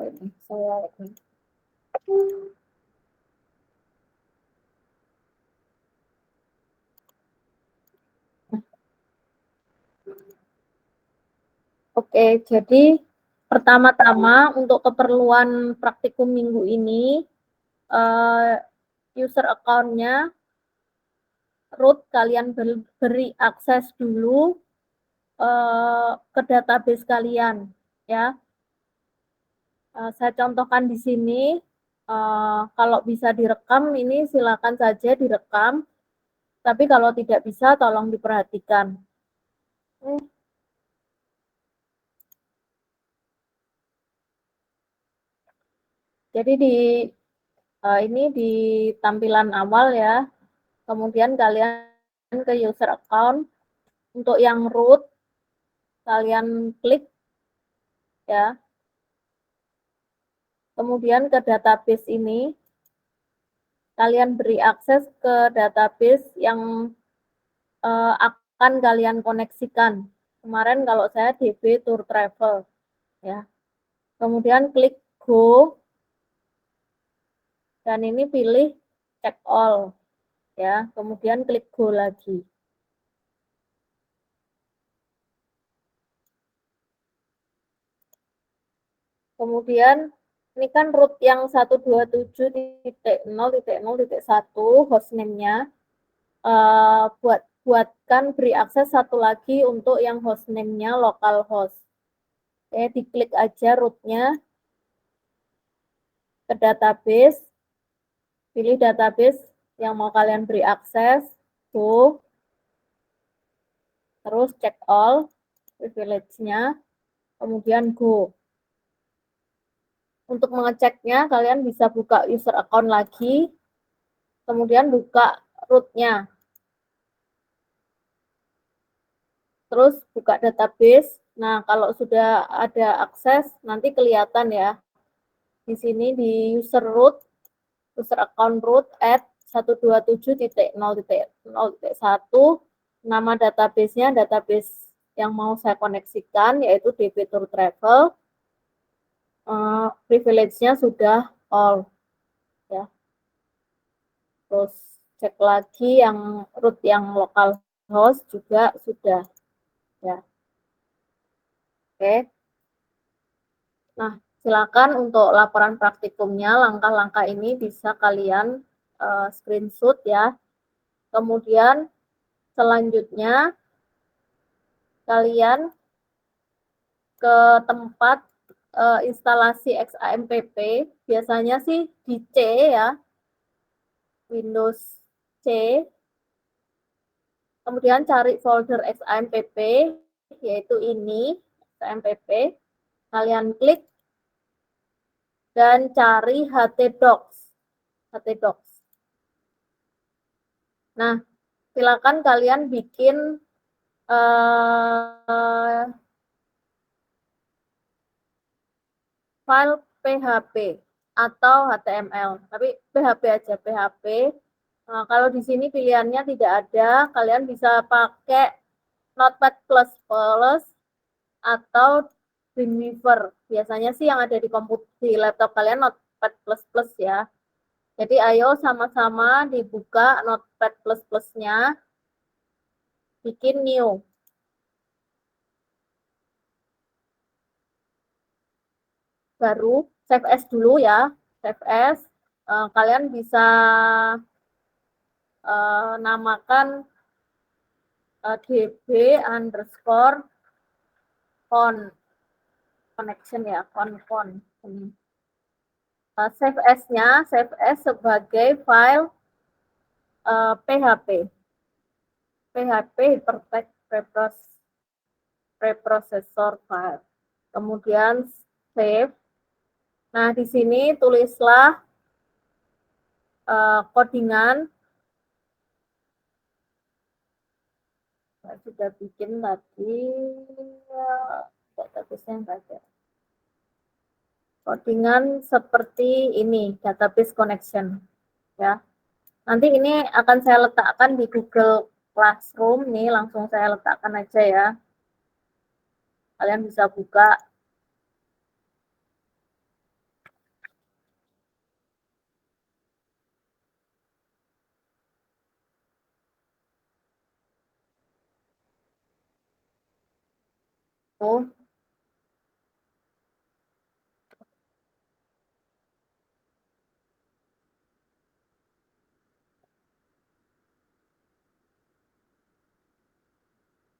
ini saya ini. Oke, jadi pertama-tama untuk keperluan praktikum minggu ini, user account-nya root kalian beri akses dulu ke database kalian, ya. Saya contohkan di sini, kalau bisa direkam ini silakan saja direkam, tapi kalau tidak bisa tolong diperhatikan. Jadi ini di tampilan awal ya, kemudian kalian ke user account, untuk yang root kalian klik ya, kemudian ke database ini kalian beri akses ke database yang akan kalian koneksikan. Kemarin kalau saya DB Tour Travel ya. Kemudian klik go dan ini pilih check all ya. Kemudian klik go lagi. Kemudian ini kan root yang 127.0.0.1 hostname-nya. Buatkan beri akses satu lagi untuk yang hostname-nya localhost. Oke, diklik aja root-nya ke database, pilih database yang mau kalian beri akses, go, terus check all privilege-nya, kemudian go. Untuk mengeceknya, kalian bisa buka user account lagi, kemudian buka root-nya. Terus buka database. Nah, kalau sudah ada akses, nanti kelihatan ya. Di sini di user root, user account root at 127.0.0.1, nama database-nya, database yang mau saya koneksikan, yaitu DB Tour Travel. Privilege-nya sudah all. Ya. Terus cek lagi yang root yang local host juga sudah. Ya. Oke. Nah, silakan untuk laporan praktikumnya, langkah-langkah ini bisa kalian screenshot ya. Kemudian selanjutnya kalian ke tempat instalasi XAMPP, biasanya sih di C ya, Windows C, kemudian cari folder XAMPP, yaitu ini, XAMPP, kalian klik, dan cari htdocs. Nah, silakan kalian bikin file PHP atau HTML, tapi PHP aja, PHP. Nah, kalau di sini pilihannya tidak ada, kalian bisa pakai Notepad++ atau Dreamweaver. Biasanya sih yang ada di komputer, di laptop kalian Notepad++ ya. Jadi ayo sama-sama dibuka Notepad++-nya, bikin new. Baru save as dulu ya, save as. Kalian bisa namakan db underscore connection ya, con. Save as-nya, save as sebagai file PHP hypertext preprocessor file. Kemudian save. Nah, di sini tulislah codingan. Saya sudah bikin tadi, database-nya enggak ada. Codingan seperti ini, database connection. Ya. Nanti ini akan saya letakkan di Google Classroom, nih langsung saya letakkan aja ya. Kalian bisa buka. Oh.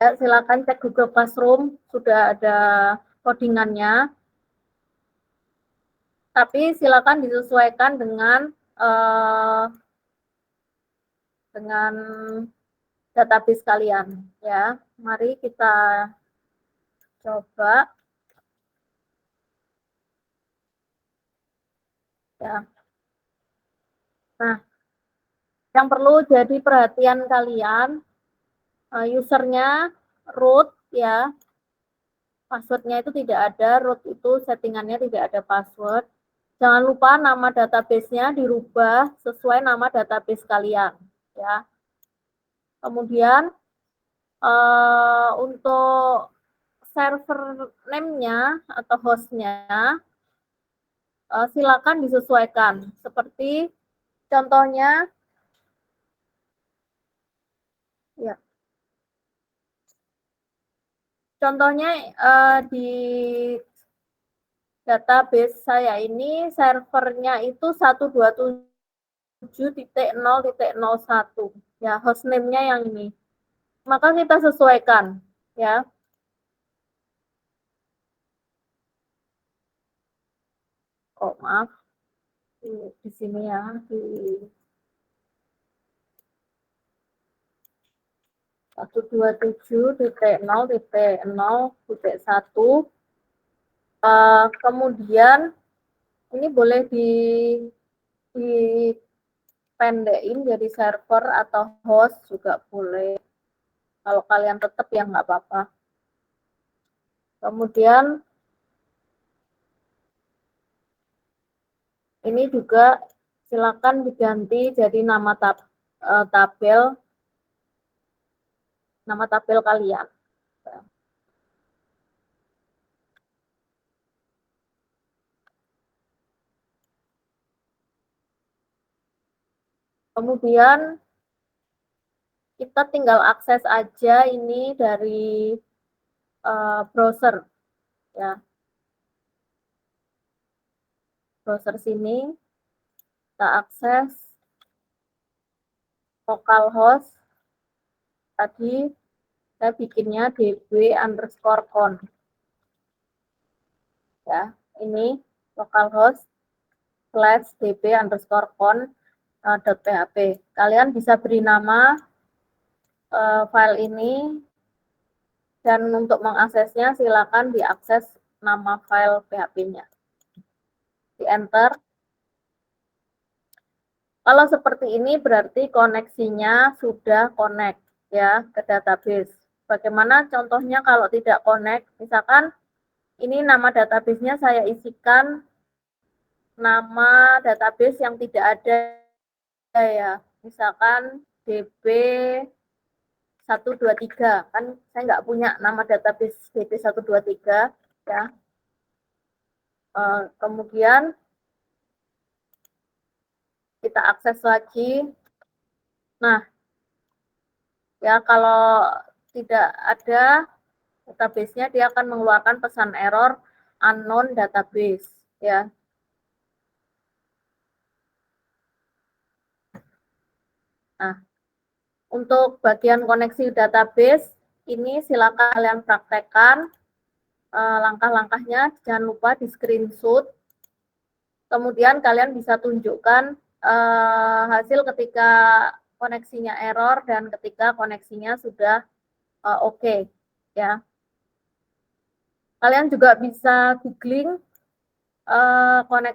Ya, silakan cek Google Classroom, sudah ada codingannya. Tapi silakan disesuaikan dengan database kalian, ya. Mari kita coba, ya. Nah, yang perlu jadi perhatian kalian, usernya root, ya. Passwordnya itu tidak ada, root itu settingannya tidak ada password. Jangan lupa nama database-nya dirubah sesuai nama database kalian, ya. Kemudian untuk server name-nya atau host-nya silakan disesuaikan. Seperti contohnya, ya, contohnya di database saya ini servernya itu 127.0.01, ya, hostname-nya yang ini. Maka kita sesuaikan, ya. Oh, maaf, di sini ya, di 127.0.0.1. Kemudian ini boleh dipendekin jadi server atau host juga boleh. Kalau kalian tetap ya nggak apa-apa. Kemudian ini juga silakan diganti jadi nama tabel kalian. Kemudian kita tinggal akses aja ini dari browser, ya. Browser sini kita akses localhost. Tadi saya bikinnya db_con, ya. Ini localhost /db_con.php. Kalian bisa beri nama file ini, dan untuk mengaksesnya silakan diakses nama file PHP-nya. Di enter. Kalau seperti ini berarti koneksinya sudah connect, ya, ke database. Bagaimana contohnya kalau tidak connect? Misalkan ini nama database-nya saya isikan nama database yang tidak ada, ya. Misalkan DB 123, kan saya nggak punya nama database DB 123, ya. Kemudian kita akses lagi. Nah, ya, kalau tidak ada database-nya, dia akan mengeluarkan pesan error unknown database, ya. Nah, untuk bagian koneksi database ini silakan kalian praktekkan langkah-langkahnya. Jangan lupa di screenshot. Kemudian kalian bisa tunjukkan hasil ketika koneksinya error dan ketika koneksinya sudah oke, ya. Kalian juga bisa googling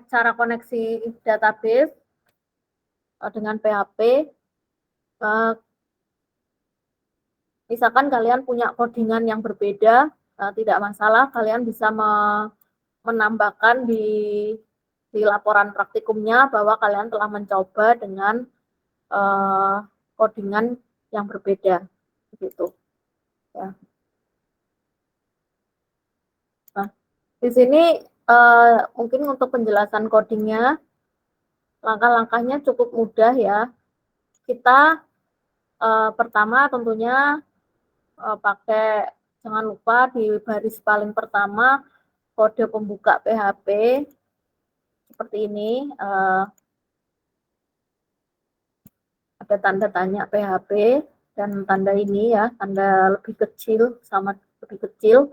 cara koneksi database dengan PHP. Misalkan kalian punya codingan yang berbeda, tidak masalah, kalian bisa menambahkan di laporan praktikumnya bahwa kalian telah mencoba dengan codingan yang berbeda, begitu, ya. Nah, di sini mungkin untuk penjelasan codingnya, langkah-langkahnya cukup mudah, ya. Kita pertama tentunya pakai Jangan lupa di baris paling pertama kode pembuka PHP seperti ini. Ada tanda tanya PHP dan tanda ini ya, tanda lebih kecil sama lebih kecil.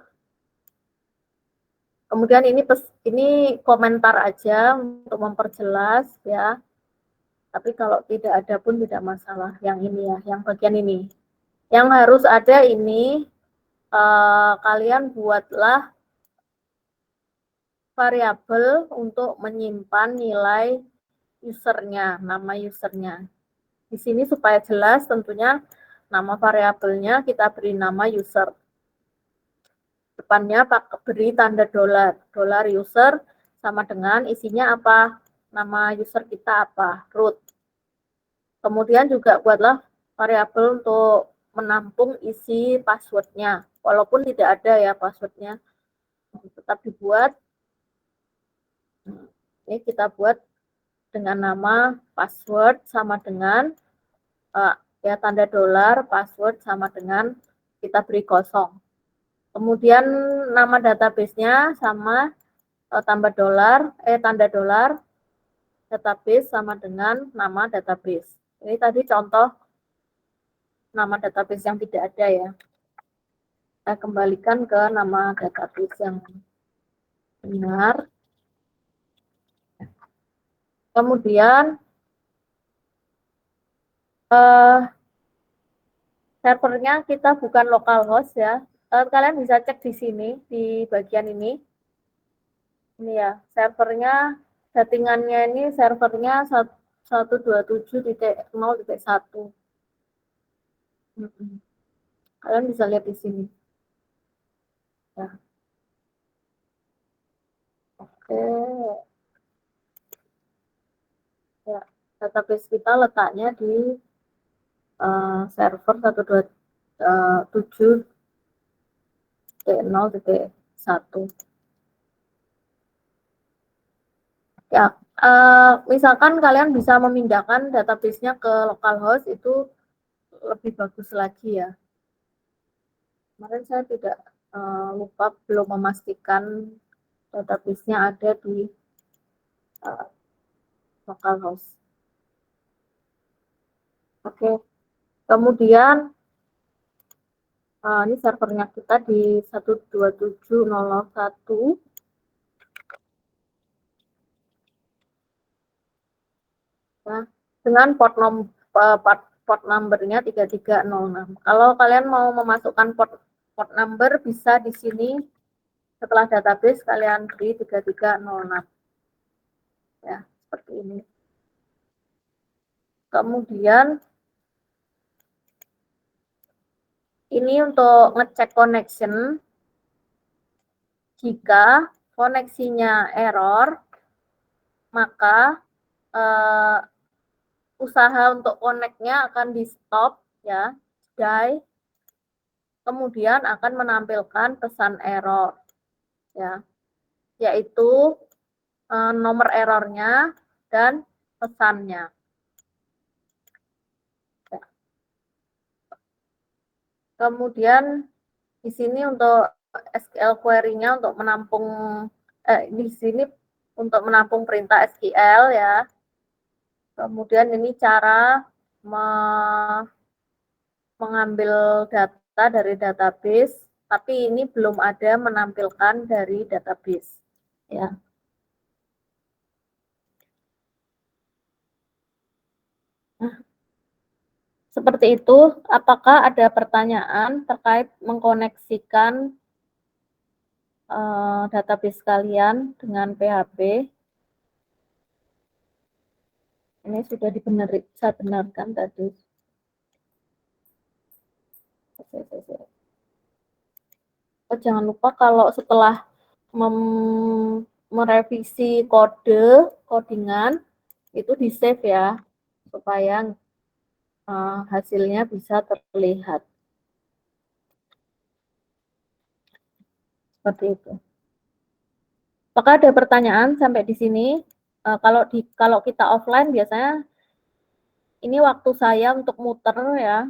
Kemudian ini komentar aja untuk memperjelas ya. Tapi kalau tidak ada pun tidak masalah. Yang ini ya, yang bagian ini. Yang harus ada ini, kalian buatlah variabel untuk menyimpan nilai usernya, nama usernya. Di sini supaya jelas tentunya nama variabelnya kita beri nama user. Depannya beri tanda dolar. Dolar user sama dengan isinya apa? Nama user kita apa? Root. Kemudian juga buatlah variabel untuk menampung isi passwordnya. Walaupun tidak ada ya passwordnya, tetap dibuat. Ini kita buat dengan nama password sama dengan ya tanda dolar, password sama dengan kita beri kosong. Kemudian nama database-nya sama tambah dolar, tanda dolar, database sama dengan nama database. Ini tadi contoh nama database yang tidak ada ya. Saya kembalikan ke nama database yang benar. Kemudian servernya kita bukan localhost ya. Kalian bisa cek di sini, di bagian ini. Ini ya, servernya, settingannya ini servernya 127.0.1. Kalian bisa lihat di sini. Ya. Oke. Ya, database kita letaknya di server 127.0.1. Ya, misalkan kalian bisa memindahkan database-nya ke localhost itu lebih bagus lagi ya. Kemarin saya tidak lupa belum memastikan database-nya ada di localhost. Oke, kemudian ini servernya kita di 127.0.1. Ya, dengan port numbernya 3306. Kalau kalian mau memasukkan port number bisa di sini setelah database kalian beri 3306. Ya, seperti ini. Kemudian ini untuk ngecek connection. Jika koneksinya error, maka usaha untuk connect-nya akan di stop ya, die. Kemudian akan menampilkan pesan error ya, yaitu nomor errornya dan pesannya. Ya. Kemudian di sini untuk SQL query-nya untuk menampung di sini untuk menampung perintah SQL ya. Kemudian ini cara mengambil data dari database, tapi ini belum ada menampilkan dari database ya. Seperti itu. Apakah ada pertanyaan terkait mengkoneksikan database kalian dengan PHP? Ini sudah saya benarkan tadi. Jangan lupa kalau setelah merevisi codingan itu di save ya, supaya hasilnya bisa terlihat. Seperti itu. Apakah ada pertanyaan sampai di sini? Kalau kita offline biasanya ini waktu saya untuk muter ya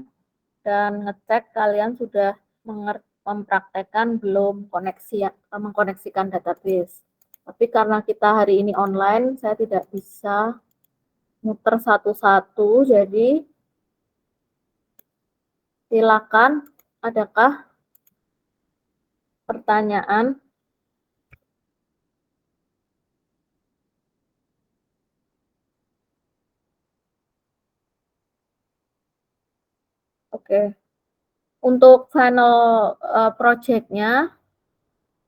dan ngecek kalian sudah mengerti mempraktekkan belum mengkoneksikan database. Tapi karena kita hari ini online, saya tidak bisa muter satu-satu, jadi silakan, adakah pertanyaan? Oke. Untuk final project-nya,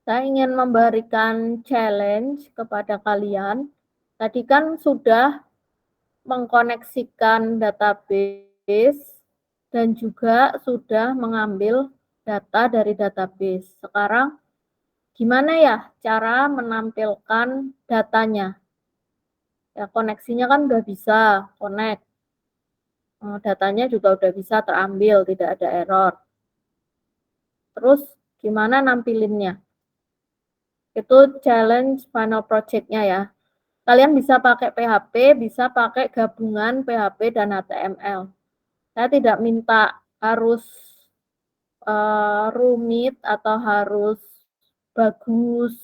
saya ingin memberikan challenge kepada kalian. Tadi kan sudah mengkoneksikan database dan juga sudah mengambil data dari database. Sekarang gimana ya cara menampilkan datanya? Ya, koneksinya kan udah bisa connect. Datanya juga udah bisa terambil, tidak ada error. Terus gimana nampilinnya? Itu challenge final project-nya ya. Kalian bisa pakai PHP, bisa pakai gabungan PHP dan HTML. Saya tidak minta harus rumit atau harus bagus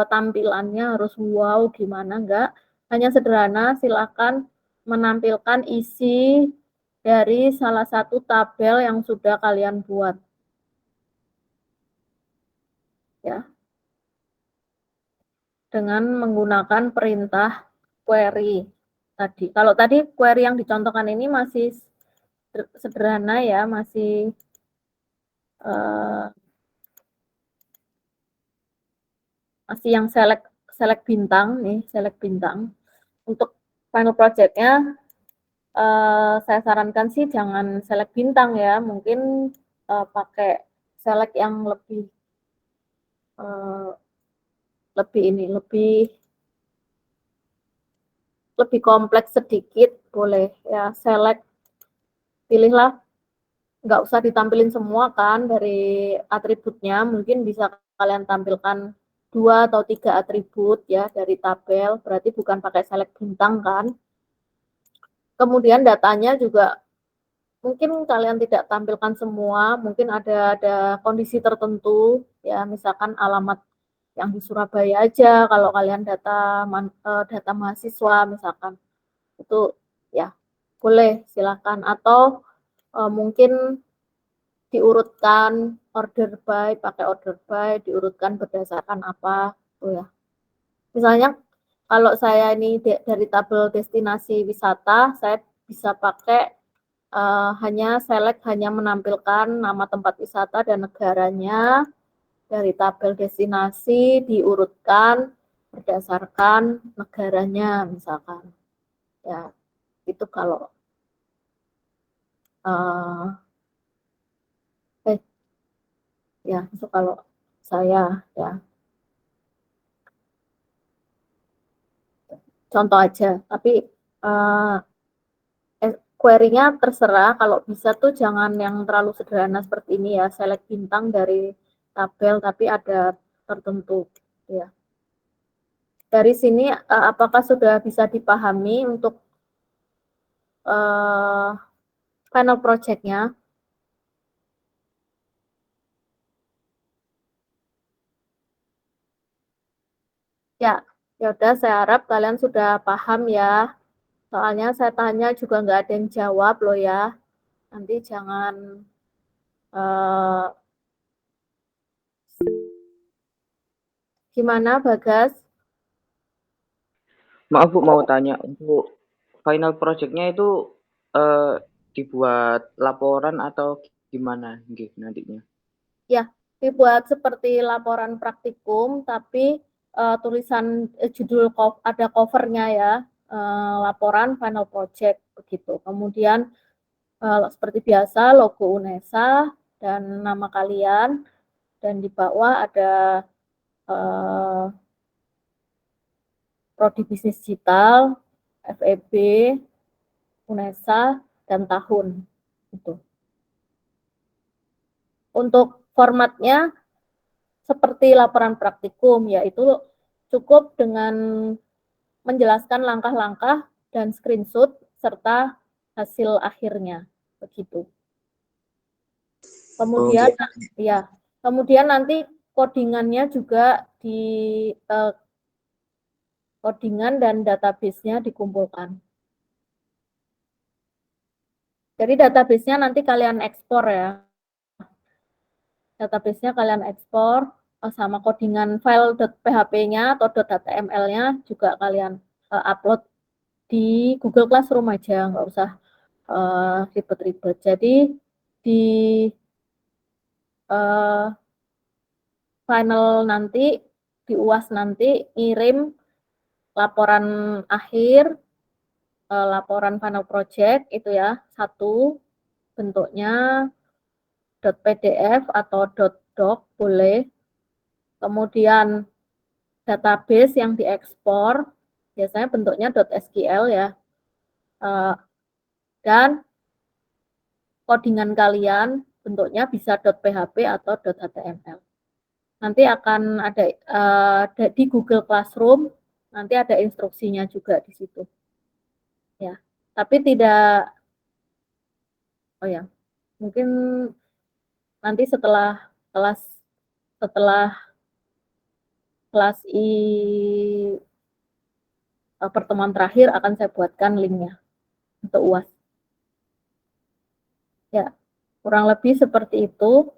tampilannya, harus wow gimana, enggak. Hanya sederhana, silakan menampilkan isi dari salah satu tabel yang sudah kalian buat. Ya. Dengan menggunakan perintah query tadi. Kalau tadi query yang dicontohkan ini masih sederhana ya, masih yang select bintang nih, select bintang. Untuk final project-nya saya sarankan sih jangan select bintang ya, mungkin pakai select yang lebih lebih kompleks sedikit, boleh ya. Select, pilihlah, nggak usah ditampilin semua kan dari atributnya, mungkin bisa kalian tampilkan 2 atau 3 atribut ya dari tabel, berarti bukan pakai select bintang kan. Kemudian datanya juga mungkin kalian tidak tampilkan semua, mungkin ada kondisi tertentu ya, misalkan alamat yang di Surabaya aja kalau kalian data mahasiswa misalkan, itu ya boleh silakan, atau mungkin diurutkan order by, pakai order by, diurutkan berdasarkan apa tuh ya. Misalnya kalau saya ini dari tabel destinasi wisata, saya bisa pakai hanya select, hanya menampilkan nama tempat wisata dan negaranya. Dari tabel destinasi diurutkan berdasarkan negaranya misalkan. Ya, itu kalau ya itu kalau saya ya. Contoh aja, tapi query-nya terserah, kalau bisa tuh jangan yang terlalu sederhana seperti ini ya, select bintang dari tabel tapi ada tertentu ya. Dari sini apakah sudah bisa dipahami untuk final project-nya? Ya, ya udah, saya harap kalian sudah paham ya. Soalnya saya tanya juga nggak ada yang jawab loh ya. Nanti jangan gimana Bagas? Maaf Bu, mau tanya, untuk final project-nya itu dibuat laporan atau gimana nantinya? Ya, dibuat seperti laporan praktikum, tapi tulisan judul ada covernya ya, laporan final project begitu. Kemudian seperti biasa logo UNESA dan nama kalian, dan di bawah ada prodi bisnis digital, FEB, UNESA, dan tahun. Gitu. Untuk formatnya seperti laporan praktikum, yaitu cukup dengan menjelaskan langkah-langkah dan screenshot serta hasil akhirnya. Begitu. Kemudian, ya, Kemudian nanti codingannya juga di codingan dan database-nya dikumpulkan. Jadi database-nya nanti kalian ekspor ya. Database-nya kalian ekspor sama codingan file .php-nya atau .html-nya juga kalian upload di Google Classroom aja, nggak usah ribet-ribet. Jadi di final nanti, di UAS nanti ngirim laporan akhir, laporan final project itu ya, satu bentuknya .pdf atau .doc boleh. Kemudian database yang diekspor biasanya bentuknya .sql ya. Dan codingan kalian bentuknya bisa .php atau .html. Nanti akan ada di Google Classroom, nanti ada instruksinya juga di situ. Ya, tapi tidak, oh ya, mungkin nanti setelah kelas pertemuan terakhir akan saya buatkan linknya untuk UAS. Ya, kurang lebih seperti itu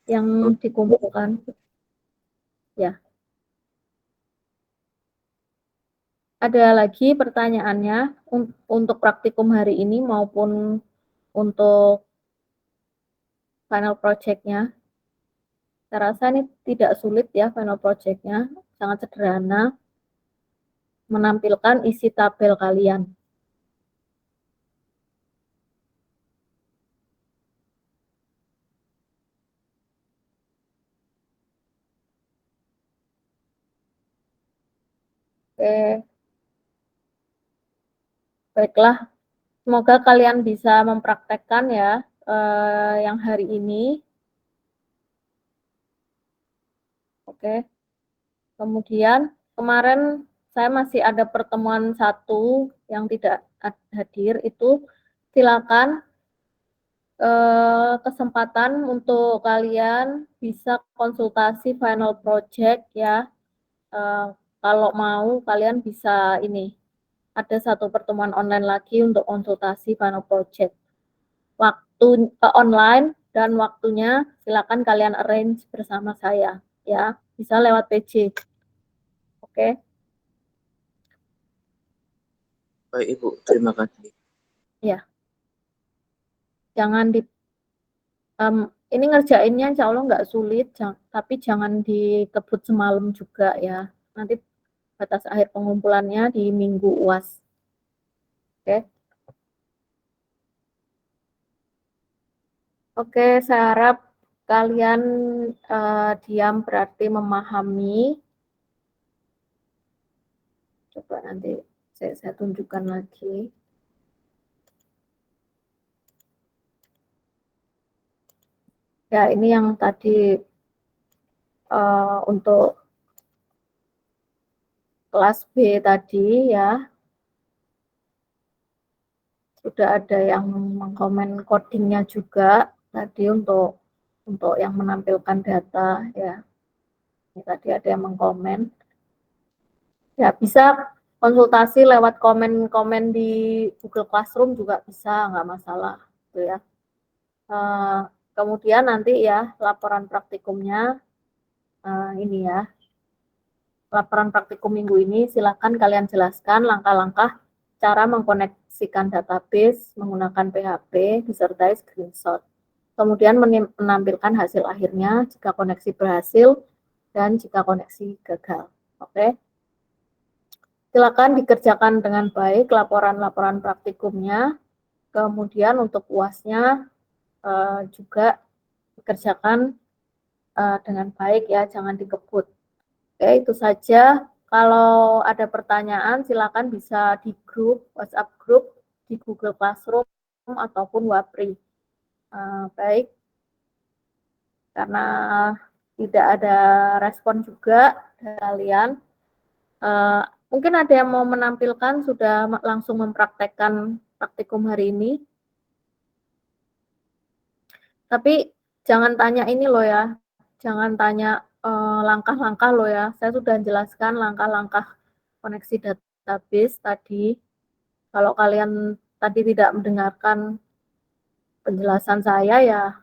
yang dikumpulkan. Ya. Ada lagi pertanyaannya untuk praktikum hari ini maupun untuk final project-nya. Saya rasa ini tidak sulit ya final project-nya, sangat sederhana, menampilkan isi tabel kalian. Oke, baiklah, semoga kalian bisa mempraktekkan ya yang hari ini. Oke, kemudian kemarin saya masih ada pertemuan satu yang tidak hadir, itu silakan kesempatan untuk kalian bisa konsultasi final project ya. Kalau mau kalian bisa ini, ada satu pertemuan online lagi untuk konsultasi final project. Waktu online dan waktunya silakan kalian arrange bersama saya ya, bisa lewat PJ. Oke. Baik Ibu, terima kasih. Ya. Jangan di ini ngerjainnya insya Allah nggak sulit, tapi jangan dikebut semalam juga ya. Nanti batas akhir pengumpulannya di minggu UAS. Oke. Oke, saya harap kalian diam berarti memahami. Coba nanti saya tunjukkan lagi. Ya, ini yang tadi untuk kelas B tadi ya. Sudah ada yang mengkomen codingnya juga tadi untuk yang menampilkan data ya. Ini tadi ada yang mengkomen. Ya, bisa konsultasi lewat komen-komen di Google Classroom juga bisa, nggak masalah gitu ya. Kemudian nanti ya laporan praktikumnya ini ya. Laporan praktikum minggu ini silakan kalian jelaskan langkah-langkah cara mengkoneksikan database menggunakan PHP disertai screenshot. Kemudian menampilkan hasil akhirnya jika koneksi berhasil dan jika koneksi gagal. Oke. Silakan dikerjakan dengan baik laporan-laporan praktikumnya. Kemudian untuk UAS-nya juga dikerjakan dengan baik ya, jangan dikebut. Oke, itu saja. Kalau ada pertanyaan silakan bisa di grup, WhatsApp grup, di Google Classroom ataupun Wapri. Baik, karena tidak ada respon juga dari kalian. Mungkin ada yang mau menampilkan sudah langsung mempraktekkan praktikum hari ini. Tapi jangan tanya ini loh ya, jangan tanya langkah-langkah loh ya. Saya sudah jelaskan langkah-langkah koneksi database tadi. Kalau kalian tadi tidak mendengarkan penjelasan saya ya,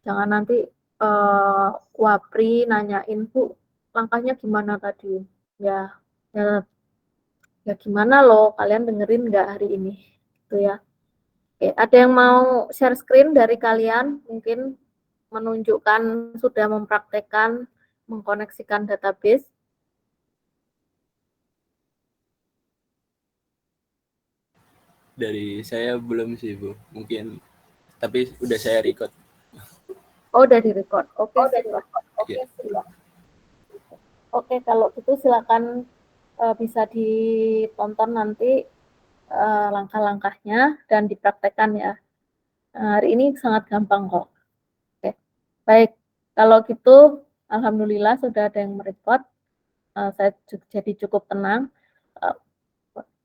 jangan nanti Wapri nanyain, Bu, langkahnya gimana tadi? Ya, ya, ya gimana loh, kalian dengerin nggak hari ini? Gitu ya. Oke, ada yang mau share screen dari kalian? Mungkin menunjukkan sudah mempraktekkan mengkoneksikan database. Dari saya belum sih, Bu. Mungkin, tapi udah saya record. Oh, udah direcord. Oke, Ya. Oke, kalau gitu silakan bisa ditonton nanti langkah-langkahnya dan dipraktekkan ya. Hari ini sangat gampang kok. Oke, baik. Kalau gitu, alhamdulillah sudah ada yang merecord. Saya jadi cukup tenang.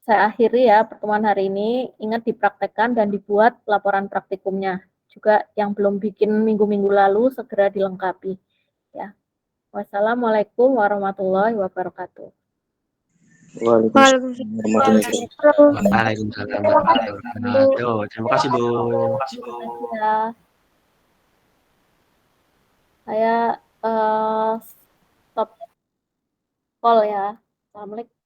Saya akhiri ya pertemuan hari ini. Ingat dipraktekkan dan dibuat laporan praktikumnya. Juga yang belum bikin minggu-minggu lalu segera dilengkapi. Ya. Wassalamualaikum warahmatullahi wabarakatuh. Waalaikumsalam warahmatullahi wabarakatuh. Waalaikumsalam warahmatullahi wabarakatuh. Terima kasih, Bu. Terima kasih ya. Saya stop call ya. Assalamualaikum.